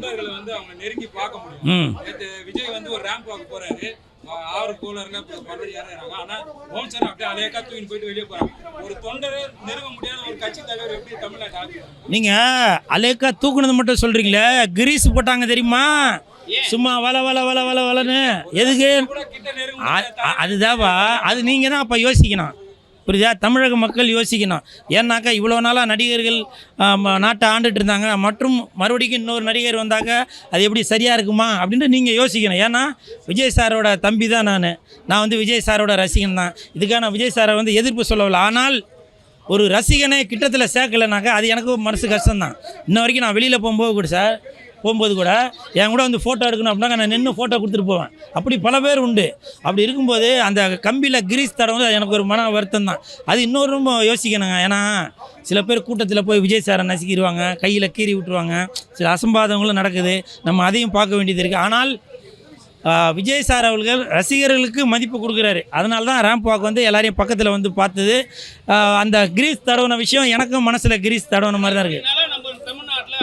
தொண்டர்களை வந்து அவங்க நெருங்கி பார்க்க முடியும். விஜய் வந்து ஒரு ரேம்ப் வாக் போறாரு, 6 கோலர்ல பல்லவி ஏறாங்க. ஆனா ஓம்சர் அப்படியே அலேக்கா தூக்கிட்டு போயிட்டு வெளியே போறாங்க. ஒரு தொண்டரை நெருங்க முடியாத ஒரு கட்சி தலைவர் எப்படி தமிழ்நாட்டு? நீங்க அலேக்கா தூக்குனது மட்டும் சொல்றீங்களே, கிரீஸ் போட்டாங்க தெரியுமா? சும்மா வள வள வள வள வளன்னு எதுக்கு? அதுதாவா, அது நீங்க தான் அப்ப யோசிக்கணும். புரியுதா? தமிழக மக்கள் யோசிக்கணும். ஏன்னாக்கா இவ்வளோ நாளாக நடிகர்கள் நாட்டை ஆண்டுட்டு இருந்தாங்க, மற்றும் மறுபடியும் இன்னொரு நடிகர் வந்தாங்க, அது எப்படி சரியாக இருக்குமா அப்படின்ட்டு நீங்கள் யோசிக்கணும். ஏன்னா விஜய் சாரோட தம்பி தான் நான் வந்து விஜய் சாரோட ரசிகன் தான். இதுக்காக நான் விஜய் சாரை வந்து எதிர்ப்பு சொல்லவில்லை. ஆனால் ஒரு ரசிகனை கிட்டத்தில் சேர்க்கலைனாக்கா அது எனக்கு மனசு கஷ்டம்தான். இன்ன வரைக்கும் நான் வெளியில் போகும்போது கூட என் கூட வந்து ஃபோட்டோ எடுக்கணும் அப்படின்னா நான் நின்று ஃபோட்டோ கொடுத்துட்டு போவேன். அப்படி பல பேர் உண்டு. அப்படி இருக்கும்போது அந்த கம்பியில் கிரீஸ் தடவை எனக்கு ஒரு மன வருத்தம் தான். அது இன்னொரு ரொம்ப யோசிக்கணுங்க. ஏன்னா சில பேர் கூட்டத்தில் போய் விஜய் சாரை நசுக்கிடுவாங்க, கையில் கீறி விட்டுருவாங்க, சில அசம்பாதங்களும் நடக்குது. நம்ம அதையும் பார்க்க வேண்டியது இருக்குது. ஆனால் விஜய் சார் அவர்கள் ரசிகர்களுக்கு மதிப்பு கொடுக்குறாரு. அதனால தான் ரேம்ப் வாக் வந்து எல்லாரையும் பக்கத்தில் வந்து பார்த்தது. அந்த கிரீஸ் தடவின விஷயம் எனக்கும் மனசில் கிரீஸ் தடவின மாதிரி தான் இருக்குது.